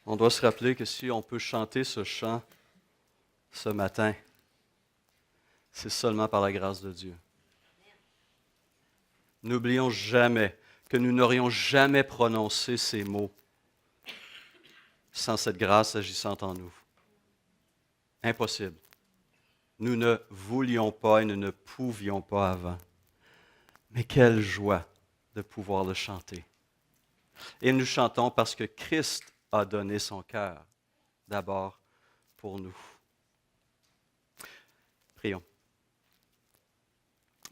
On doit se rappeler que si on peut chanter ce chant ce matin, c'est seulement par la grâce de Dieu. N'oublions jamais que nous n'aurions jamais prononcé ces mots sans cette grâce agissante en nous. Impossible. Nous ne voulions pas et nous ne pouvions pas avant. Mais quelle joie de pouvoir le chanter. Et nous chantons parce que Christ a donné son cœur d'abord pour nous. Prions.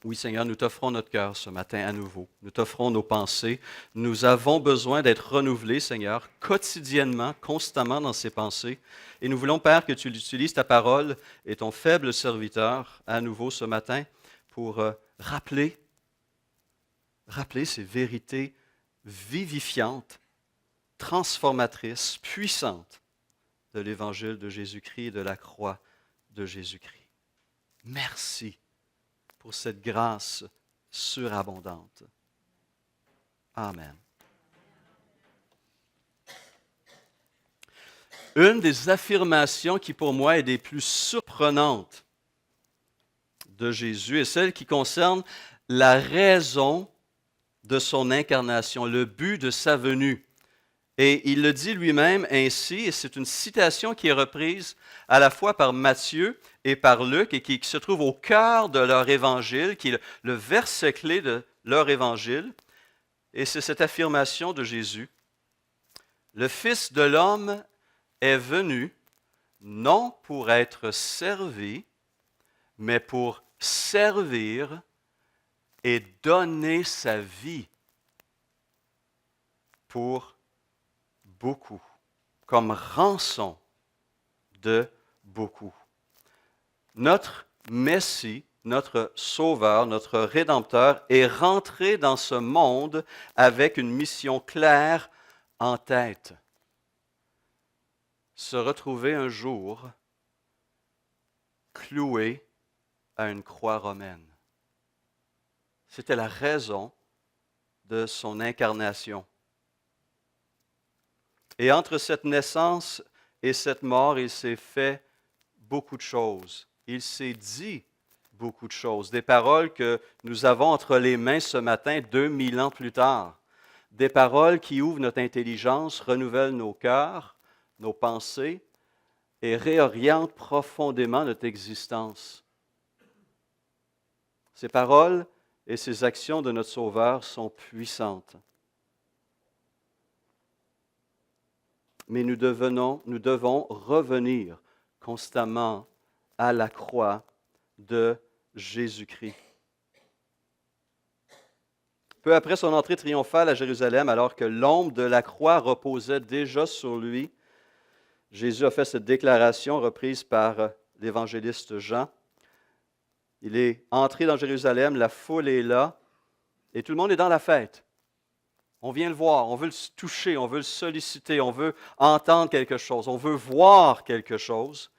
Oui, Seigneur, nous t'offrons notre cœur ce matin à nouveau. Nous t'offrons nos pensées. Nous avons besoin d'être renouvelés, Seigneur, quotidiennement, constamment dans ces pensées. Et nous voulons, Père, que tu utilises ta parole et ton faible serviteur à nouveau ce matin pour rappeler ces vérités vivifiantes, transformatrices, puissantes de l'Évangile de Jésus-Christ et de la croix de Jésus-Christ. Merci pour cette grâce surabondante. Amen. Une des affirmations qui pour moi est des plus surprenantes de Jésus est celle qui concerne la raison de son incarnation, le but de sa venue. Et il le dit lui-même ainsi, et c'est une citation qui est reprise à la fois par Matthieu et par Luc, et qui se trouve au cœur de leur évangile, qui est le verset clé de leur évangile. Et c'est cette affirmation de Jésus. Le Fils de l'homme est venu, non pour être servi, mais pour servir et donner sa vie pour beaucoup, comme rançon de beaucoup. Notre Messie, notre Sauveur, notre Rédempteur est rentré dans ce monde avec une mission claire en tête. Se retrouver un jour cloué à une croix romaine. C'était la raison de son incarnation. Et entre cette naissance et cette mort, il s'est fait beaucoup de choses. Il s'est dit beaucoup de choses. Des paroles que nous avons entre les mains ce matin, 2000 ans plus tard. Des paroles qui ouvrent notre intelligence, renouvellent nos cœurs, nos pensées et réorientent profondément notre existence. Ces paroles et ces actions de notre Sauveur sont puissantes. Mais nous devons revenir constamment à la croix de Jésus-Christ. Peu après son entrée triomphale à Jérusalem, alors que l'ombre de la croix reposait déjà sur lui, Jésus a fait cette déclaration reprise par l'évangéliste Jean. Il est entré dans Jérusalem, la foule est là, et tout le monde est dans la fête. On vient le voir, on veut le toucher, on veut le solliciter, on veut entendre quelque chose, on veut voir quelque chose.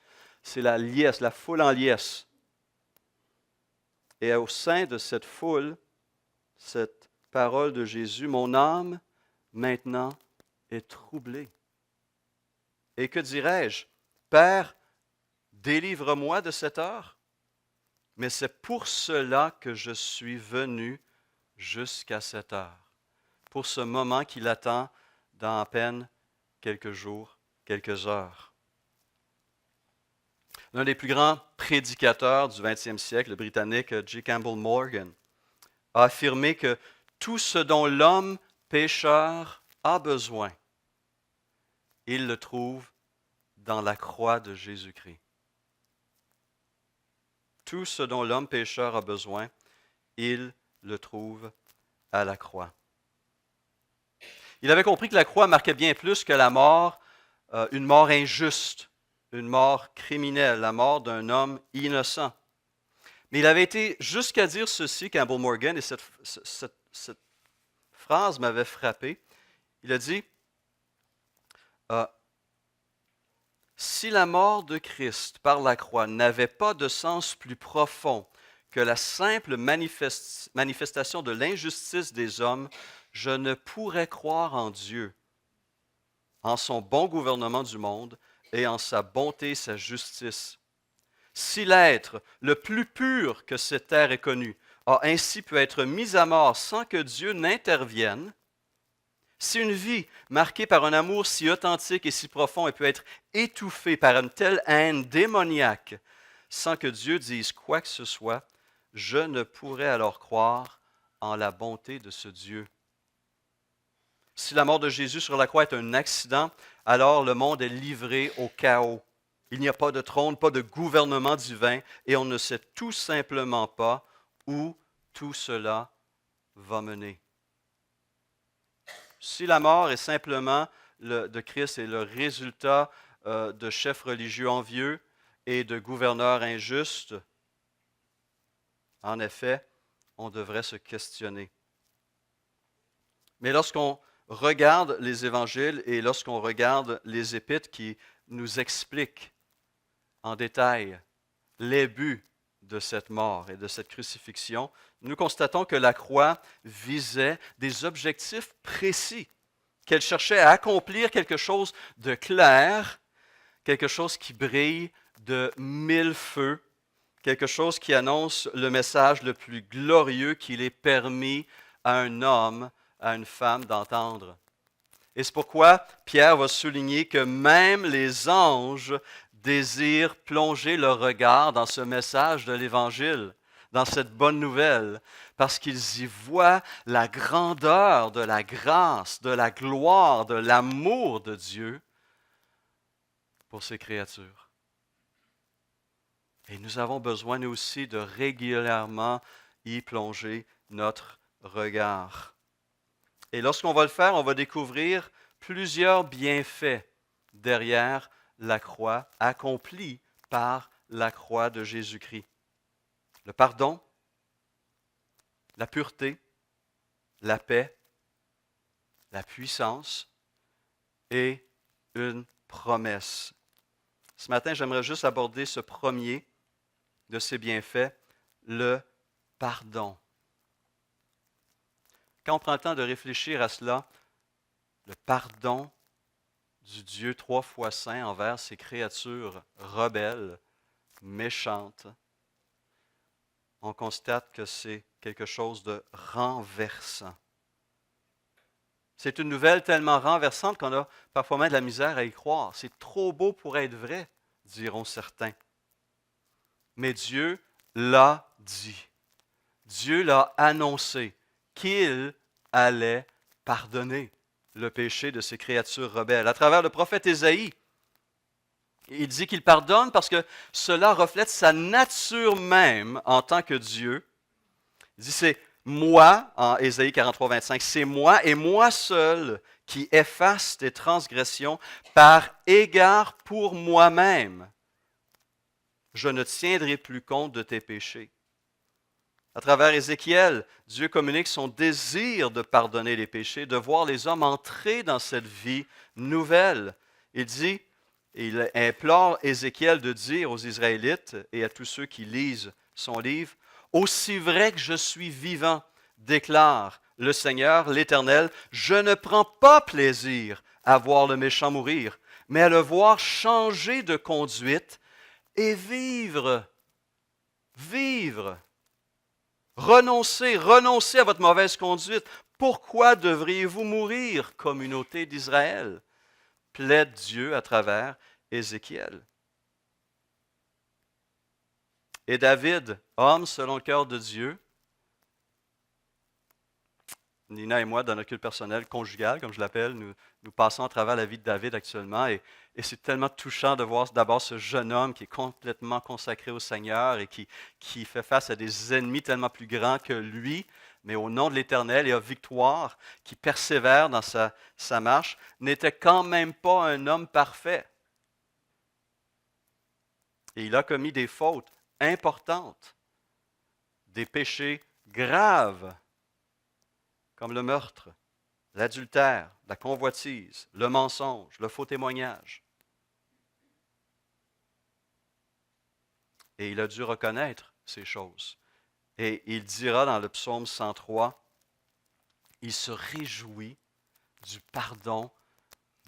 C'est la liesse, la foule en liesse. Et au sein de cette foule, cette parole de Jésus, mon âme maintenant est troublée. Et que dirais-je? Père, délivre-moi de cette heure. Mais c'est pour cela que je suis venu jusqu'à cette heure. Pour ce moment qu'il attend dans à peine quelques jours, quelques heures. L'un des plus grands prédicateurs du 20e siècle, le Britannique J. Campbell Morgan, a affirmé que tout ce dont l'homme pécheur a besoin, il le trouve dans la croix de Jésus-Christ. Tout ce dont l'homme pécheur a besoin, il le trouve à la croix. Il avait compris que la croix marquait bien plus que la mort, une mort injuste, une mort criminelle, la mort d'un homme innocent. Mais il avait été jusqu'à dire ceci, Campbell Morgan, et cette phrase m'avait frappé. Il a dit, si la mort de Christ par la croix n'avait pas de sens plus profond que la simple manifestation de l'injustice des hommes, je ne pourrais croire en Dieu. en son bon gouvernement du monde et en sa bonté et sa justice. Si l'être le plus pur que cette terre ait connu a ainsi pu être mis à mort sans que Dieu n'intervienne, si une vie marquée par un amour si authentique et si profond ait pu être étouffée par une telle haine démoniaque sans que Dieu dise quoi que ce soit, je ne pourrais alors croire en la bonté de ce Dieu. Si la mort de Jésus sur la croix est un accident, alors le monde est livré au chaos. Il n'y a pas de trône, pas de gouvernement divin, et on ne sait tout simplement pas où tout cela va mener. Si la mort est simplement de Christ est le résultat de chefs religieux envieux et de gouverneurs injustes, en effet, on devrait se questionner. Mais lorsqu'on regarde les évangiles et lorsqu'on regarde les épîtres qui nous expliquent en détail les buts de cette mort et de cette crucifixion, nous constatons que la croix visait des objectifs précis, qu'elle cherchait à accomplir quelque chose de clair, quelque chose qui brille de mille feux, quelque chose qui annonce le message le plus glorieux qu'il est permis à un homme, à une femme d'entendre. Et c'est pourquoi Pierre va souligner que même les anges désirent plonger leur regard dans ce message de l'Évangile, dans cette bonne nouvelle, parce qu'ils y voient la grandeur de la grâce, de la gloire, de l'amour de Dieu pour ses créatures. Et nous avons besoin, nous aussi, de régulièrement y plonger notre regard. Et lorsqu'on va le faire, on va découvrir plusieurs bienfaits derrière la croix, accomplis par la croix de Jésus-Christ. Le pardon, la pureté, la paix, la puissance et une promesse. Ce matin, j'aimerais juste aborder ce premier de ces bienfaits, le pardon. Quand on prend le temps de réfléchir à cela, le pardon du Dieu 3 fois saint envers ses créatures rebelles, méchantes, on constate que c'est quelque chose de renversant. C'est une nouvelle tellement renversante qu'on a parfois même de la misère à y croire. C'est trop beau pour être vrai, diront certains. Mais Dieu l'a dit. Dieu l'a annoncé qu'il allait pardonner le péché de ces créatures rebelles. À travers le prophète Ésaïe, il dit qu'il pardonne parce que cela reflète sa nature même en tant que Dieu. Il dit c'est moi, en Ésaïe 43, 25, c'est moi et moi seul qui efface tes transgressions par égard pour moi-même. Je ne tiendrai plus compte de tes péchés. À travers Ézéchiel, Dieu communique son désir de pardonner les péchés, de voir les hommes entrer dans cette vie nouvelle. Il dit, il implore Ézéchiel de dire aux Israélites et à tous ceux qui lisent son livre, « Aussi vrai que je suis vivant, déclare le Seigneur, l'Éternel, je ne prends pas plaisir à voir le méchant mourir, mais à le voir changer de conduite et vivre. » Vivre. Renoncez à votre mauvaise conduite. Pourquoi devriez-vous mourir, communauté d'Israël? Plaide Dieu à travers Ézéchiel. Et David, homme selon le cœur de Dieu, Nina et moi, dans notre culte personnel conjugal, comme je l'appelle, nous passons à travers la vie de David actuellement et c'est tellement touchant de voir d'abord ce jeune homme qui est complètement consacré au Seigneur et qui fait face à des ennemis tellement plus grands que lui, mais au nom de l'Éternel et à victoire, qui persévère dans sa marche, n'était quand même pas un homme parfait. Et il a commis des fautes importantes, des péchés graves, comme le meurtre, l'adultère, la convoitise, le mensonge, le faux témoignage. Et il a dû reconnaître ces choses. Et il dira dans le psaume 103, il se réjouit du pardon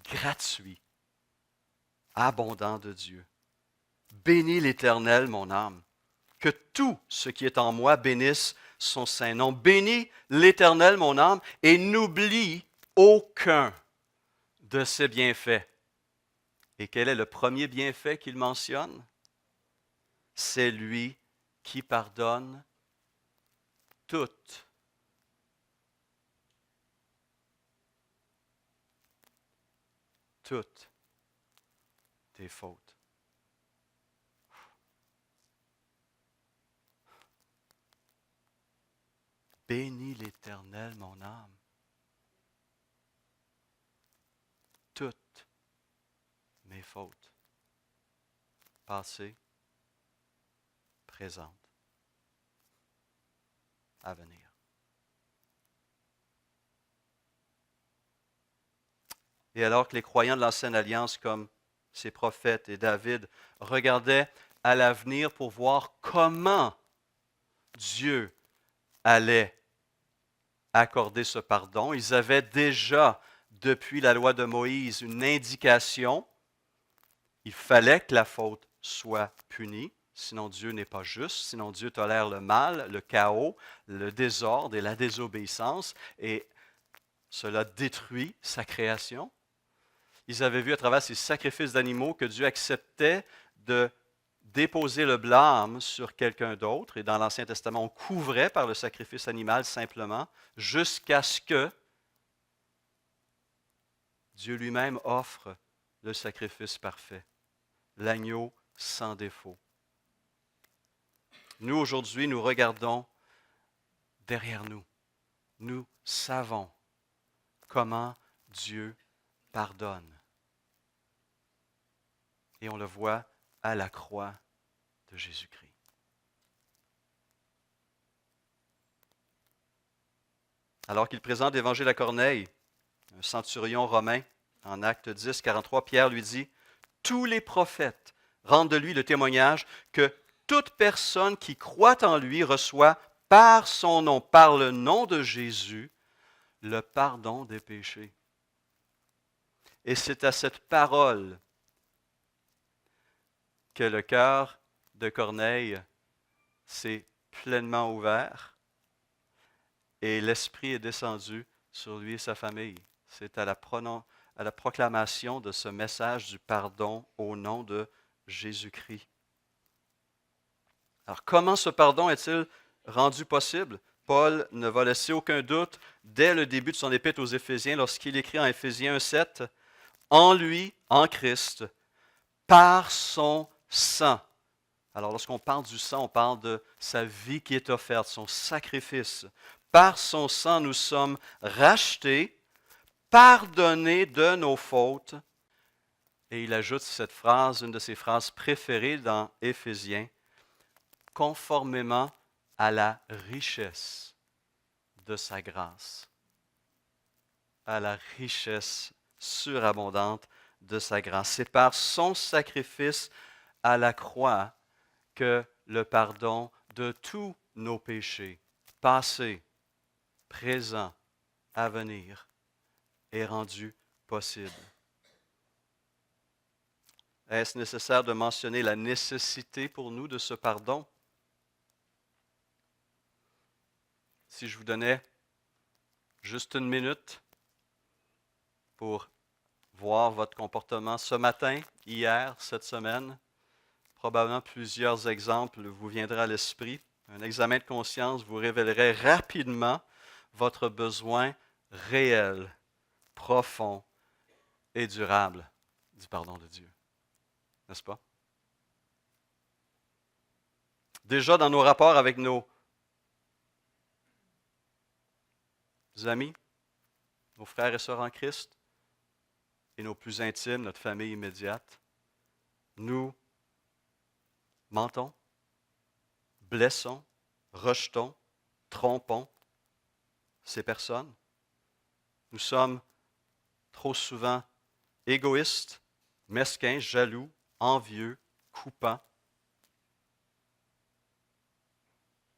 gratuit, abondant de Dieu. Bénis l'Éternel, mon âme. Que tout ce qui est en moi bénisse son saint nom. Bénis l'Éternel, mon âme, et n'oublie aucun de ses bienfaits. Et quel est le premier bienfait qu'il mentionne? C'est lui qui pardonne toutes tes fautes. Bénis l'Éternel, mon âme. Toutes mes fautes, passées, présentes, à venir. Et alors que les croyants de l'Ancienne Alliance, comme ces prophètes et David, regardaient à l'avenir pour voir comment Dieu allait accorder ce pardon, ils avaient déjà, depuis la loi de Moïse, une indication. Il fallait que la faute soit punie, sinon Dieu n'est pas juste, sinon Dieu tolère le mal, le chaos, le désordre et la désobéissance, et cela détruit sa création. Ils avaient vu à travers ces sacrifices d'animaux que Dieu acceptait de déposer le blâme sur quelqu'un d'autre. Et dans l'Ancien Testament, on couvrait par le sacrifice animal simplement, jusqu'à ce que Dieu lui-même offre le sacrifice parfait, l'agneau sans défaut. Nous, aujourd'hui, nous regardons derrière nous. Nous savons comment Dieu pardonne. Et on le voit à la croix de Jésus-Christ. Alors qu'il présente l'Évangile à Corneille, un centurion romain, en Actes 10, 43, Pierre lui dit « Tous les prophètes rendent de lui le témoignage que toute personne qui croit en lui reçoit par son nom, par le nom de Jésus, le pardon des péchés. » Et c'est à cette parole que le cœur de Corneille s'est pleinement ouvert et l'Esprit est descendu sur lui et sa famille. C'est à la proclamation de ce message du pardon au nom de Jésus-Christ. Alors, comment ce pardon est-il rendu possible? Paul ne va laisser aucun doute dès le début de son épître aux Éphésiens lorsqu'il écrit en Éphésiens 1,7 « En lui, en Christ, par son sang. » Alors, lorsqu'on parle du sang, on parle de sa vie qui est offerte, son sacrifice. Par son sang, nous sommes rachetés, pardonnés de nos fautes. Et il ajoute cette phrase, une de ses phrases préférées dans Éphésiens, conformément à la richesse de sa grâce. À la richesse surabondante de sa grâce. C'est par son sacrifice à la croix que le pardon de tous nos péchés, passés, présents, à venir, est rendu possible. Est-ce nécessaire de mentionner la nécessité pour nous de ce pardon? Si je vous donnais juste une minute pour voir votre comportement ce matin, hier, cette semaine, probablement plusieurs exemples vous viendraient à l'esprit. Un examen de conscience vous révélerait rapidement votre besoin réel, profond et durable du pardon de Dieu. N'est-ce pas? Déjà dans nos rapports avec nos amis, nos frères et sœurs en Christ, et nos plus intimes, notre famille immédiate, nous mentons, blessons, rejetons, trompons ces personnes. Nous sommes trop souvent égoïstes, mesquins, jaloux, envieux, coupants.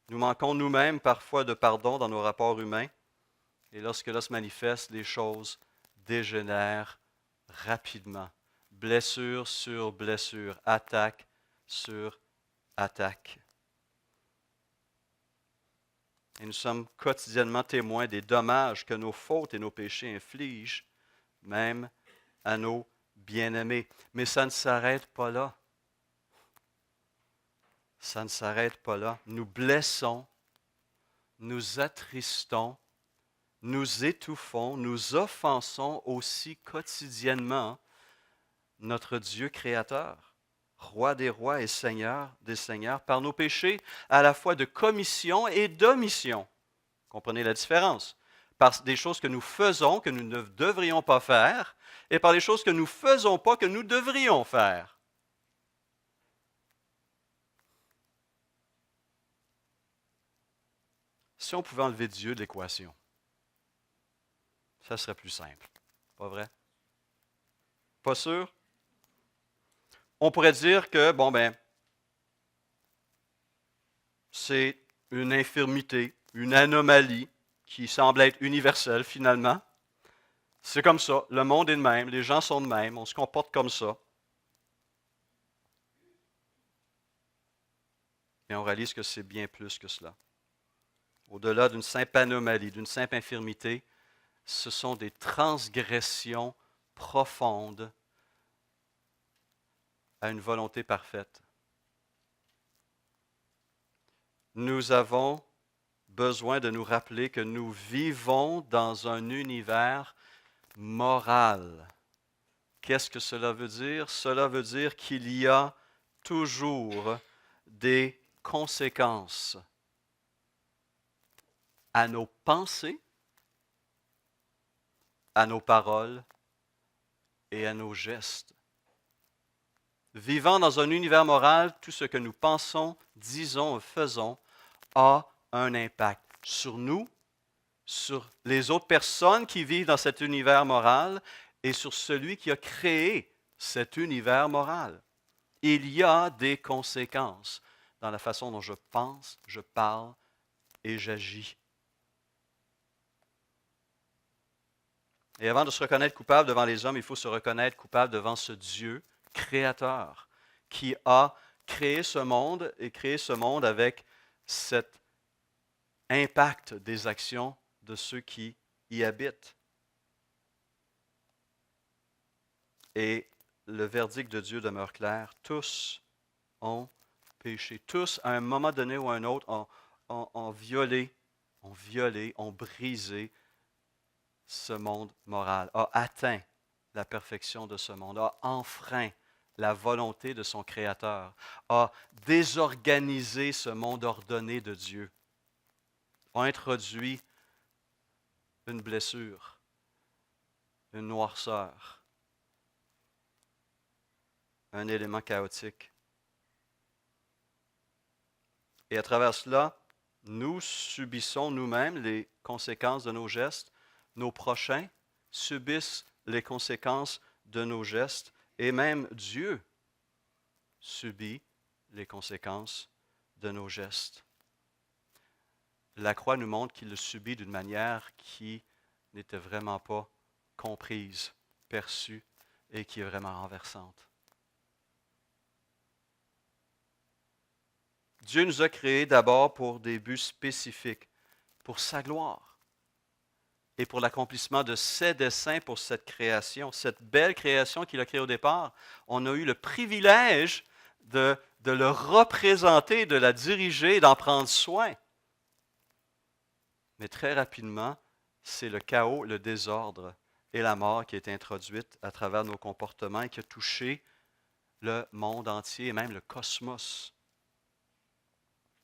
Nous manquons nous-mêmes parfois de pardon dans nos rapports humains. Et lorsque là se manifeste, les choses dégénèrent rapidement. Blessure sur blessure, attaque sur attaque. Et nous sommes quotidiennement témoins des dommages que nos fautes et nos péchés infligent, même à nos bien-aimés. Mais ça ne s'arrête pas là. Ça ne s'arrête pas là. Nous blessons, nous attristons, nous étouffons, nous offensons aussi quotidiennement notre Dieu créateur, roi des rois et seigneur des seigneurs, par nos péchés à la fois de commission et d'omission. Comprenez la différence? Par des choses que nous faisons, que nous ne devrions pas faire, et par les choses que nous ne faisons pas, que nous devrions faire. Si on pouvait enlever Dieu de l'équation, ça serait plus simple. Pas vrai? Pas sûr? On pourrait dire que, c'est une infirmité, une anomalie qui semble être universelle finalement. C'est comme ça, le monde est de même, les gens sont de même, on se comporte comme ça. Et on réalise que c'est bien plus que cela. Au-delà d'une simple anomalie, d'une simple infirmité, ce sont des transgressions profondes à une volonté parfaite. Nous avons besoin de nous rappeler que nous vivons dans un univers moral. Qu'est-ce que cela veut dire? Cela veut dire qu'il y a toujours des conséquences à nos pensées, à nos paroles et à nos gestes. Vivant dans un univers moral, tout ce que nous pensons, disons, faisons a un impact sur nous, sur les autres personnes qui vivent dans cet univers moral et sur celui qui a créé cet univers moral. Il y a des conséquences dans la façon dont je pense, je parle et j'agis. Et avant de se reconnaître coupable devant les hommes, il faut se reconnaître coupable devant ce Dieu créateur qui a créé ce monde et créé ce monde avec cet impact des actions de ceux qui y habitent. Et le verdict de Dieu demeure clair. Tous ont péché. Tous, à un moment donné ou à un autre, ont violé, ont brisé ce monde moral, a atteint la perfection de ce monde, a enfreint la volonté de son Créateur, a désorganisé ce monde ordonné de Dieu, a introduit une blessure, une noirceur, un élément chaotique. Et à travers cela, nous subissons nous-mêmes les conséquences de nos gestes, nos prochains subissent les conséquences de nos gestes, et même Dieu subit les conséquences de nos gestes. La croix nous montre qu'il le subit d'une manière qui n'était vraiment pas comprise, perçue, et qui est vraiment renversante. Dieu nous a créés d'abord pour des buts spécifiques, pour sa gloire et pour l'accomplissement de ses desseins pour cette création, cette belle création qu'il a créée au départ. On a eu le privilège de le représenter, de la diriger, d'en prendre soin. Mais très rapidement, c'est le chaos, le désordre et la mort qui est introduite à travers nos comportements et qui a touché le monde entier et même le cosmos.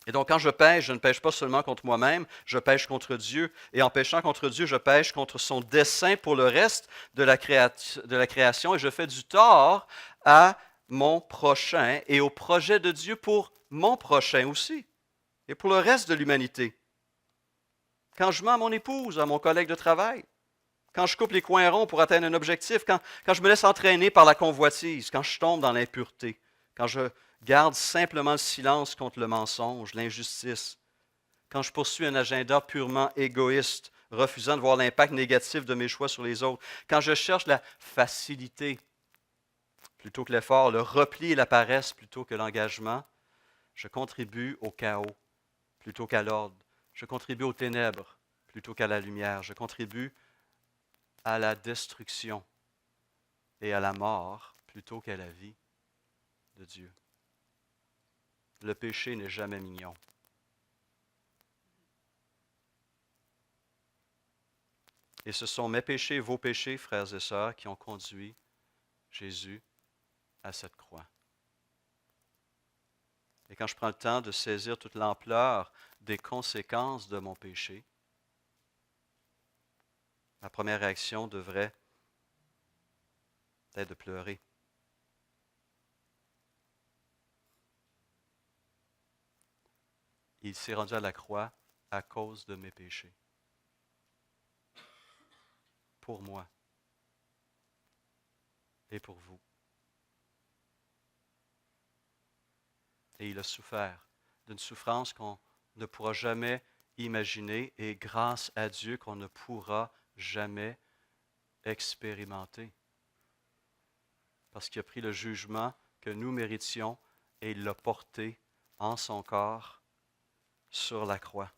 Et donc, quand je pêche, je ne pêche pas seulement contre moi-même, je pêche contre Dieu. Et en péchant contre Dieu, je pêche contre son dessein pour le reste de la création et je fais du tort à mon prochain et au projet de Dieu pour mon prochain aussi et pour le reste de l'humanité. Quand je mens à mon épouse, à mon collègue de travail, quand je coupe les coins ronds pour atteindre un objectif, quand je me laisse entraîner par la convoitise, quand je tombe dans l'impureté, quand je garde simplement le silence contre le mensonge, l'injustice, quand je poursuis un agenda purement égoïste, refusant de voir l'impact négatif de mes choix sur les autres, quand je cherche la facilité plutôt que l'effort, le repli et la paresse plutôt que l'engagement, je contribue au chaos plutôt qu'à l'ordre. Je contribue aux ténèbres plutôt qu'à la lumière. Je contribue à la destruction et à la mort plutôt qu'à la vie de Dieu. Le péché n'est jamais mignon. Et ce sont mes péchés et vos péchés, frères et sœurs, qui ont conduit Jésus à cette croix. Et quand je prends le temps de saisir toute l'ampleur des conséquences de mon péché, ma première réaction devrait être de pleurer. Il s'est rendu à la croix à cause de mes péchés. Pour moi et pour vous. Et il a souffert d'une souffrance qu'on ne pourra jamais imaginer et grâce à Dieu qu'on ne pourra jamais expérimenter. Parce qu'il a pris le jugement que nous méritions et il l'a porté en son corps sur la croix.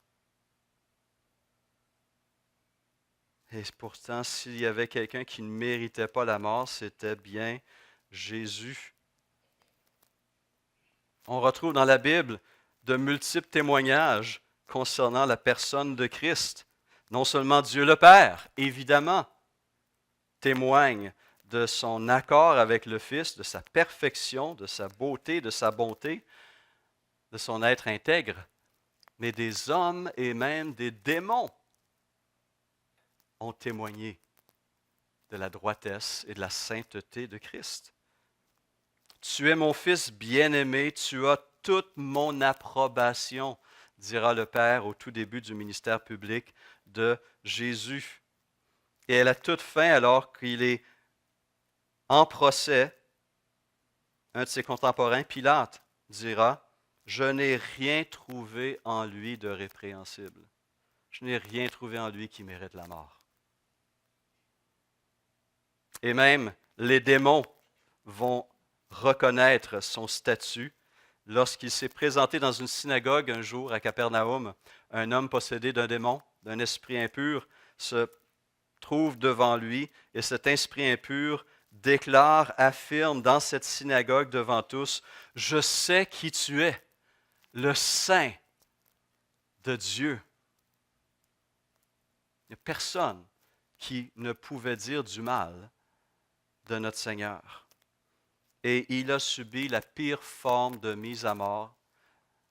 Et pourtant, s'il y avait quelqu'un qui ne méritait pas la mort, c'était bien Jésus. On retrouve dans la Bible de multiples témoignages concernant la personne de Christ. Non seulement Dieu le Père, évidemment, témoigne de son accord avec le Fils, de sa perfection, de sa beauté, de sa bonté, de son être intègre, mais des hommes et même des démons ont témoigné de la droitesse et de la sainteté de Christ. Tu es mon Fils bien-aimé, tu as toute mon approbation, dira le Père au tout début du ministère public de Jésus. Et à la toute fin, alors qu'il est en procès, un de ses contemporains, Pilate, dira, « Je n'ai rien trouvé en lui de répréhensible. Je n'ai rien trouvé en lui qui mérite la mort. » Et même les démons vont reconnaître son statut lorsqu'il s'est présenté dans une synagogue un jour à Capernaum. Un homme possédé d'un démon, d'un esprit impur, se trouve devant lui et cet esprit impur déclare, affirme dans cette synagogue devant tous, « Je sais qui tu es, le Saint de Dieu. » Il n'y a personne qui ne pouvait dire du mal de notre Seigneur. Et il a subi la pire forme de mise à mort,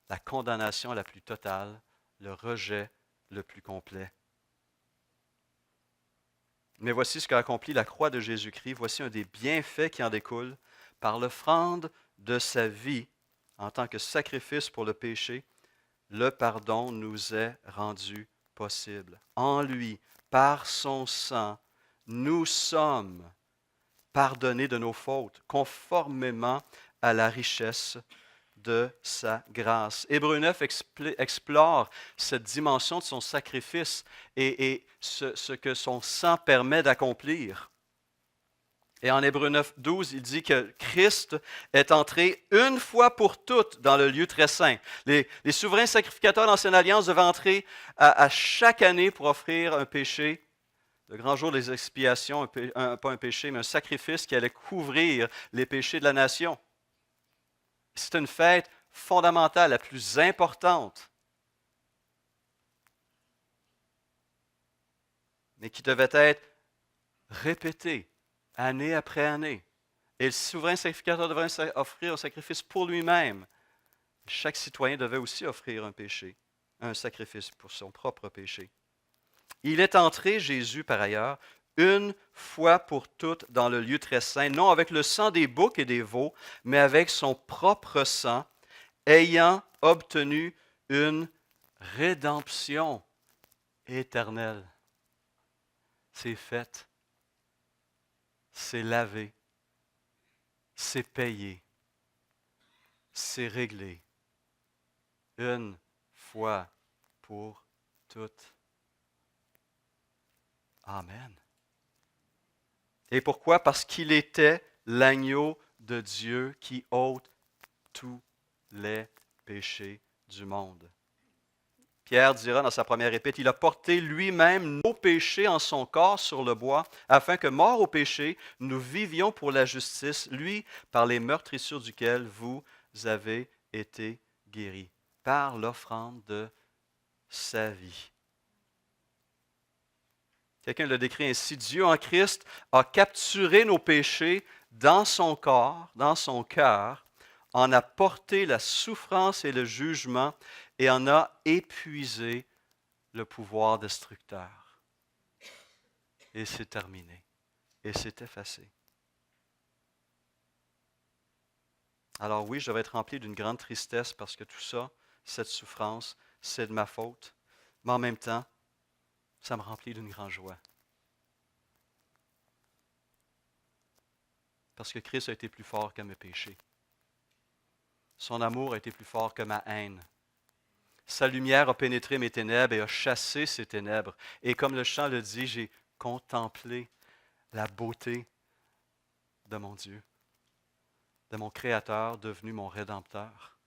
la condamnation la plus totale, le rejet le plus complet. Mais voici ce qu'a accompli la croix de Jésus-Christ. Voici un des bienfaits qui en découlent. Par l'offrande de sa vie en tant que sacrifice pour le péché, le pardon nous est rendu possible. En lui, par son sang, nous sommes pardonnés de nos fautes, conformément à la richesse de sa grâce. Hébreux 9 explore cette dimension de son sacrifice et ce que son sang permet d'accomplir. Et en Hébreux 9, 12, il dit que Christ est entré une fois pour toutes dans le lieu très saint. Les souverains sacrificateurs d'Ancienne Alliance devaient entrer à chaque année pour offrir un péché, le grand jour des expiations, pas un péché, mais un sacrifice qui allait couvrir les péchés de la nation. C'est une fête fondamentale, la plus importante, mais qui devait être répétée année après année. Et le souverain sacrificateur devait offrir un sacrifice pour lui-même. Chaque citoyen devait aussi offrir un péché, un sacrifice pour son propre péché. Il est entré, Jésus, par ailleurs, une fois pour toutes dans le lieu très saint, non avec le sang des boucs et des veaux, mais avec son propre sang, ayant obtenu une rédemption éternelle. C'est fait, c'est lavé, c'est payé, c'est réglé, une fois pour toutes. Amen. Et pourquoi? Parce qu'il était l'agneau de Dieu qui ôte tous les péchés du monde. Pierre dira dans sa première épître, il a porté lui-même nos péchés en son corps sur le bois, afin que, morts au péché, nous vivions pour la justice, lui, par les meurtrissures duquel vous avez été guéris, par l'offrande de sa vie. Quelqu'un le décrit ainsi, Dieu en Christ a capturé nos péchés dans son corps, dans son cœur, en a porté la souffrance et le jugement et en a épuisé le pouvoir destructeur. Et c'est terminé. Et c'est effacé. Alors oui, je vais être rempli d'une grande tristesse parce que tout ça, cette souffrance, c'est de ma faute. Mais en même temps, ça me remplit d'une grande joie. Parce que Christ a été plus fort que mes péchés. Son amour a été plus fort que ma haine. Sa lumière a pénétré mes ténèbres et a chassé ces ténèbres. Et comme le chant le dit, j'ai contemplé la beauté de mon Dieu, de mon Créateur devenu mon Rédempteur.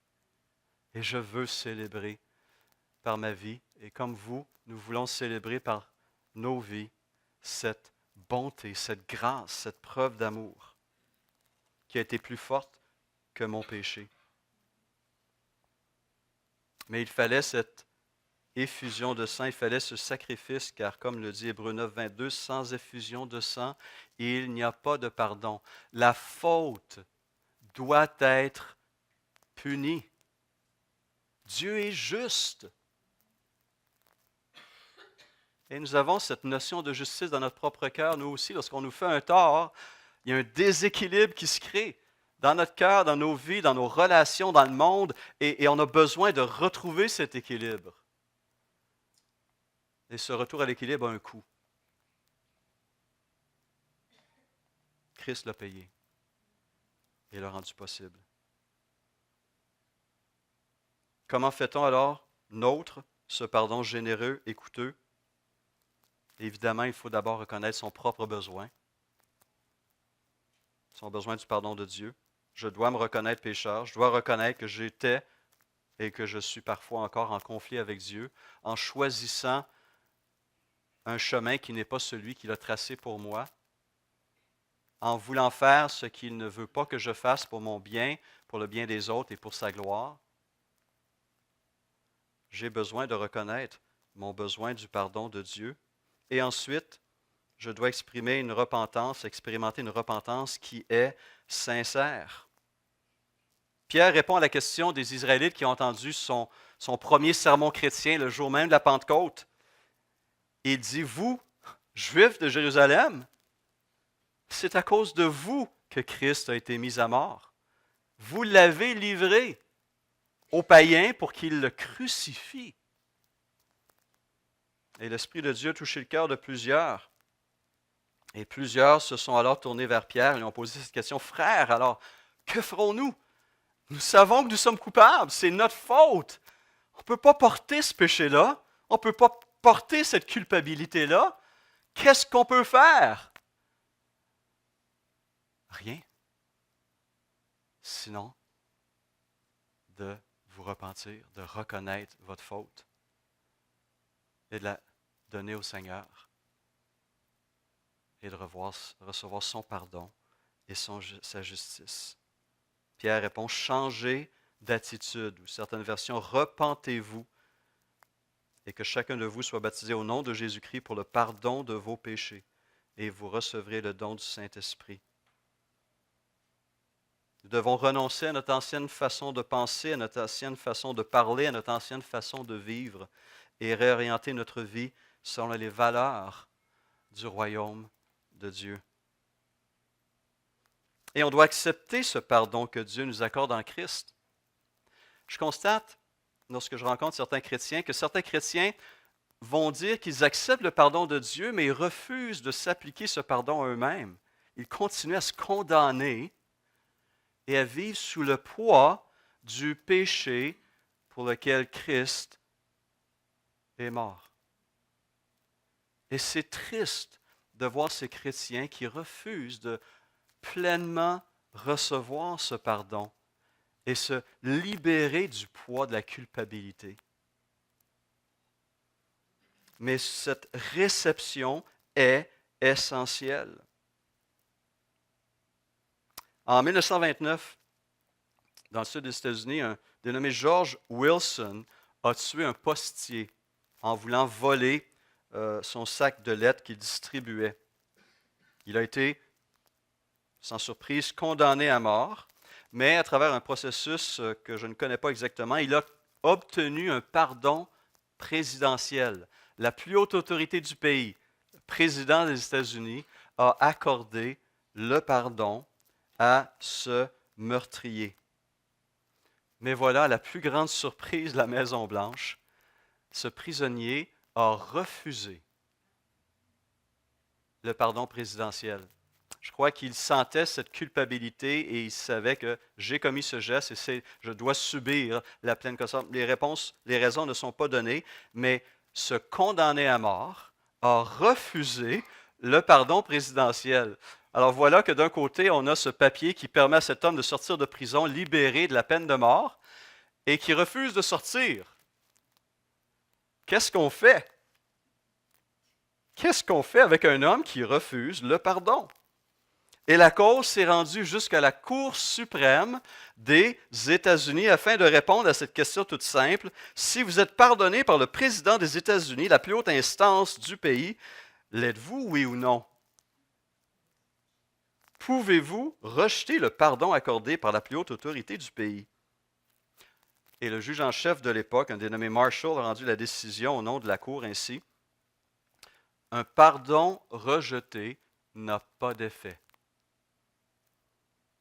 Et je veux célébrer par ma vie, et comme vous, nous voulons célébrer par nos vies cette bonté, cette grâce, cette preuve d'amour qui a été plus forte que mon péché. Mais il fallait cette effusion de sang, il fallait ce sacrifice, car comme le dit Hébreux 9, 22, sans effusion de sang, il n'y a pas de pardon. La faute doit être punie. Dieu est juste. Et nous avons cette notion de justice dans notre propre cœur, nous aussi, lorsqu'on nous fait un tort, il y a un déséquilibre qui se crée dans notre cœur, dans nos vies, dans nos relations, dans le monde, et on a besoin de retrouver cet équilibre. Et ce retour à l'équilibre a un coût. Christ l'a payé et l'a rendu possible. Comment fait-on alors nôtre ce pardon généreux et coûteux? Évidemment, il faut d'abord reconnaître son propre besoin, son besoin du pardon de Dieu. Je dois me reconnaître pécheur, je dois reconnaître que j'étais et que je suis parfois encore en conflit avec Dieu, en choisissant un chemin qui n'est pas celui qu'il a tracé pour moi, en voulant faire ce qu'il ne veut pas que je fasse pour mon bien, pour le bien des autres et pour sa gloire. J'ai besoin de reconnaître mon besoin du pardon de Dieu. Et ensuite, je dois expérimenter une repentance qui est sincère. Pierre répond à la question des Israélites qui ont entendu son premier sermon chrétien le jour même de la Pentecôte. Il dit, vous, Juifs de Jérusalem, c'est à cause de vous que Christ a été mis à mort. Vous l'avez livré aux païens pour qu'ils le crucifient. Et l'Esprit de Dieu a touché le cœur de plusieurs. Et plusieurs se sont alors tournés vers Pierre et lui ont posé cette question. Frère, alors, que ferons-nous? Nous savons que nous sommes coupables, c'est notre faute. On ne peut pas porter ce péché-là. On ne peut pas porter cette culpabilité-là. Qu'est-ce qu'on peut faire? Rien. Sinon, de vous repentir, de reconnaître votre faute et de la donner au Seigneur et de recevoir son pardon et sa justice. Pierre répond, changez d'attitude, ou certaines versions, repentez-vous et que chacun de vous soit baptisé au nom de Jésus-Christ pour le pardon de vos péchés et vous recevrez le don du Saint-Esprit. Nous devons renoncer à notre ancienne façon de penser, à notre ancienne façon de parler, à notre ancienne façon de vivre et réorienter notre vie selon les valeurs du royaume de Dieu. Et on doit accepter ce pardon que Dieu nous accorde en Christ. Je constate, lorsque je rencontre certains chrétiens, que certains chrétiens vont dire qu'ils acceptent le pardon de Dieu, mais ils refusent de s'appliquer ce pardon à eux-mêmes. Ils continuent à se condamner et à vivre sous le poids du péché pour lequel Christ est mort. Et c'est triste de voir ces chrétiens qui refusent de pleinement recevoir ce pardon et se libérer du poids de la culpabilité. Mais cette réception est essentielle. En 1929, dans le sud des États-Unis, un dénommé George Wilson a tué un postier en voulant voler son sac de lettres qu'il distribuait. Il a été, sans surprise, condamné à mort, mais à travers un processus que je ne connais pas exactement, il a obtenu un pardon présidentiel. La plus haute autorité du pays, le président des États-Unis, a accordé le pardon à ce meurtrier. Mais voilà, la plus grande surprise de la Maison-Blanche, ce prisonnier a refusé le pardon présidentiel. Je crois qu'il sentait cette culpabilité et il savait que j'ai commis ce geste et je dois subir la pleine conséquence. Les raisons ne sont pas données, mais ce condamné à mort a refusé le pardon présidentiel. Alors voilà que d'un côté, on a ce papier qui permet à cet homme de sortir de prison libéré de la peine de mort et qui refuse de sortir. Qu'est-ce qu'on fait? Qu'est-ce qu'on fait avec un homme qui refuse le pardon? Et la cause s'est rendue jusqu'à la Cour suprême des États-Unis afin de répondre à cette question toute simple. Si vous êtes pardonné par le président des États-Unis, la plus haute instance du pays, l'êtes-vous, oui ou non? Pouvez-vous rejeter le pardon accordé par la plus haute autorité du pays? Et le juge en chef de l'époque, un dénommé Marshall, a rendu la décision au nom de la Cour ainsi. Un pardon rejeté n'a pas d'effet.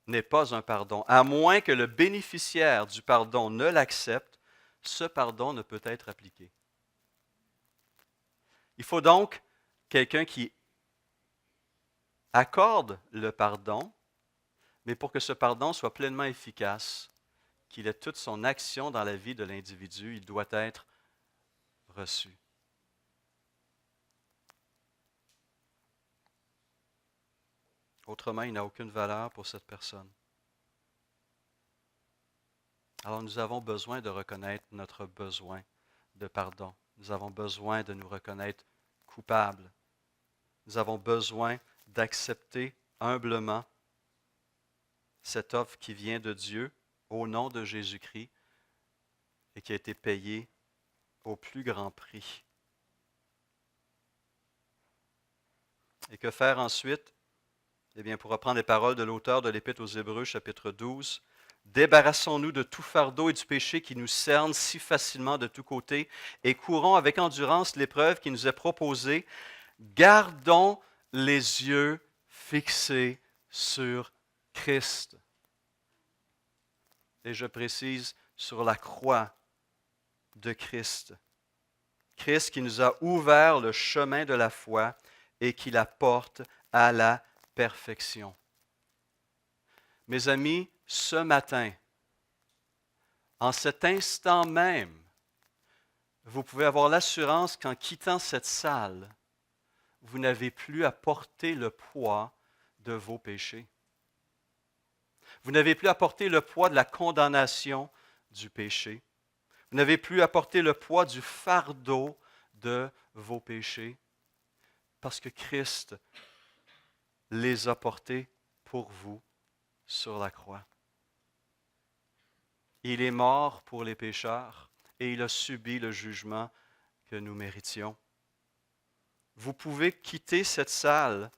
N'est pas un pardon. À moins que le bénéficiaire du pardon ne l'accepte, ce pardon ne peut être appliqué. Il faut donc quelqu'un qui accorde le pardon, mais pour que ce pardon soit pleinement efficace, qu'il ait toute son action dans la vie de l'individu, il doit être reçu. Autrement, il n'a aucune valeur pour cette personne. Alors nous avons besoin de reconnaître notre besoin de pardon. Nous avons besoin de nous reconnaître coupables. Nous avons besoin d'accepter humblement cette offre qui vient de Dieu au nom de Jésus-Christ et qui a été payée au plus grand prix. Et que faire ensuite? Eh bien, pour reprendre les paroles de l'auteur de l'Épître aux Hébreux, chapitre 12, débarrassons-nous de tout fardeau et du péché qui nous cerne si facilement de tous côtés et courons avec endurance l'épreuve qui nous est proposée. Gardons les yeux fixés sur Christ. Et je précise, sur la croix de Christ. Christ qui nous a ouvert le chemin de la foi et qui la porte à la perfection. Mes amis, ce matin, en cet instant même, vous pouvez avoir l'assurance qu'en quittant cette salle, vous n'avez plus à porter le poids de vos péchés. Vous n'avez plus à porter le poids de la condamnation du péché. Vous n'avez plus à porter le poids du fardeau de vos péchés, parce que Christ les a portés pour vous sur la croix. Il est mort pour les pécheurs et il a subi le jugement que nous méritions. Vous pouvez quitter cette salle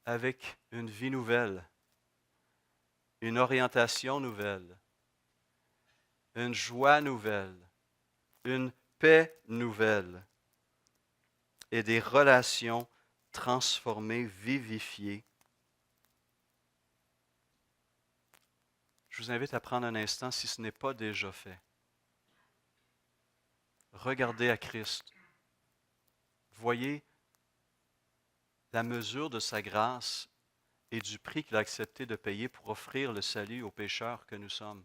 avec une vie nouvelle, une orientation nouvelle, une joie nouvelle, une paix nouvelle et des relations transformées, vivifiées. Je vous invite à prendre un instant si ce n'est pas déjà fait. Regardez à Christ. Voyez la mesure de sa grâce et du prix qu'il a accepté de payer pour offrir le salut aux pécheurs que nous sommes.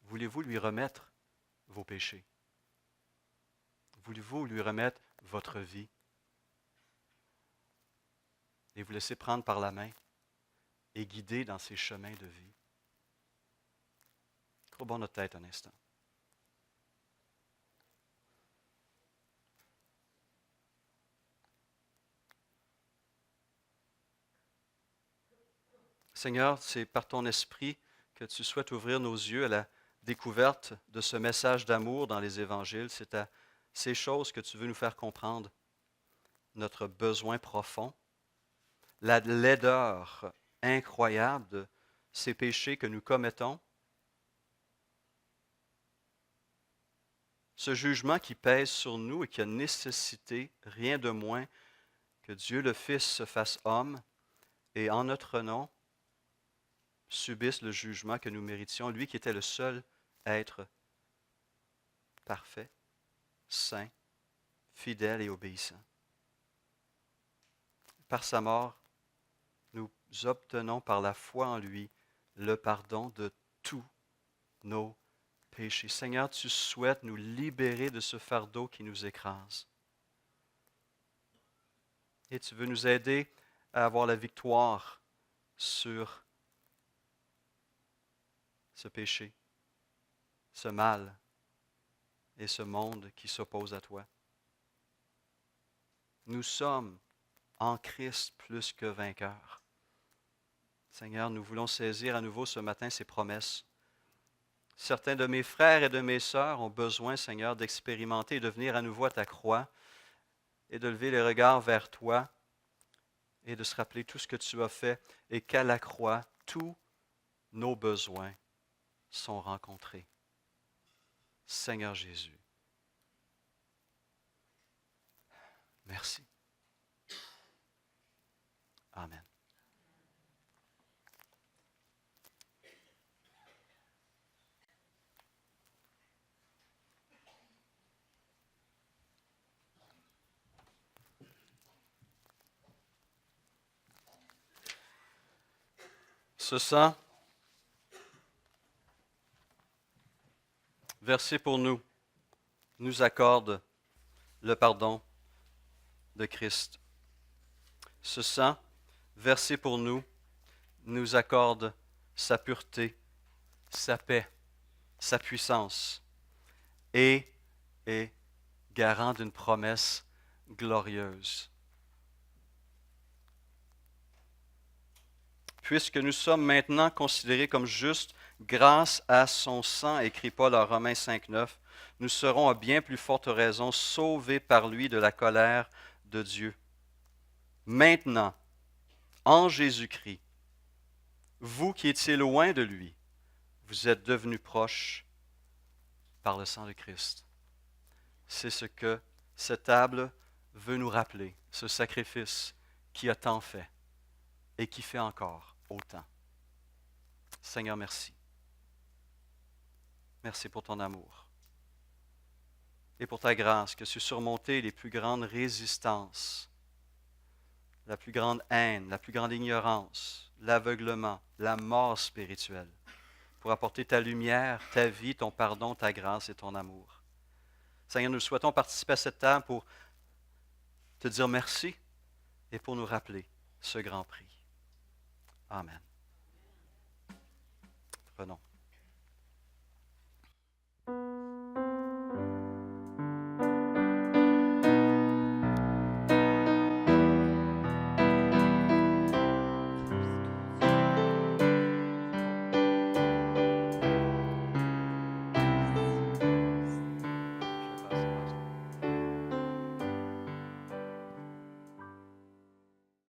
Voulez-vous lui remettre vos péchés? voulez-vous lui remettre votre vie et vous laisser prendre par la main et guider dans ses chemins de vie? Courbons notre tête un instant. Seigneur, c'est par ton esprit que tu souhaites ouvrir nos yeux à la découverte de ce message d'amour dans les évangiles. C'est à ces choses que tu veux nous faire comprendre notre besoin profond, la laideur incroyable de ces péchés que nous commettons, ce jugement qui pèse sur nous et qui a nécessité rien de moins que Dieu le Fils se fasse homme et en notre nom subisse le jugement que nous méritions, lui qui était le seul être parfait, saint, fidèle et obéissant. Par sa mort, nous obtenons par la foi en lui le pardon de tous nos péchés. Seigneur, tu souhaites nous libérer de ce fardeau qui nous écrase. Et tu veux nous aider à avoir la victoire sur ce péché, ce mal et ce monde qui s'oppose à toi. Nous sommes en Christ plus que vainqueurs. Seigneur, nous voulons saisir à nouveau ce matin ces promesses. Certains de mes frères et de mes sœurs ont besoin, Seigneur, d'expérimenter et de venir à nouveau à ta croix et de lever les regards vers toi et de se rappeler tout ce que tu as fait et qu'à la croix, tous nos besoins sont rencontrés. Seigneur Jésus, merci. Amen. Ce sang versé pour nous nous accorde le pardon de Christ. Ce sang versé pour nous nous accorde sa pureté, sa paix, sa puissance et est garant d'une promesse glorieuse. Puisque nous sommes maintenant considérés comme justes grâce à son sang, écrit Paul en Romains 5,9, nous serons à bien plus forte raison sauvés par lui de la colère de Dieu. Maintenant, en Jésus-Christ, vous qui étiez loin de lui, vous êtes devenus proches par le sang de Christ. C'est ce que cette table veut nous rappeler, ce sacrifice qui a tant fait et qui fait encore autant. Seigneur, merci. Merci pour ton amour et pour ta grâce que tu as surmonté les plus grandes résistances, la plus grande haine, la plus grande ignorance, l'aveuglement, la mort spirituelle, pour apporter ta lumière, ta vie, ton pardon, ta grâce et ton amour. Seigneur, nous souhaitons participer à cette table pour te dire merci et pour nous rappeler ce grand prix. Amen. Prenons.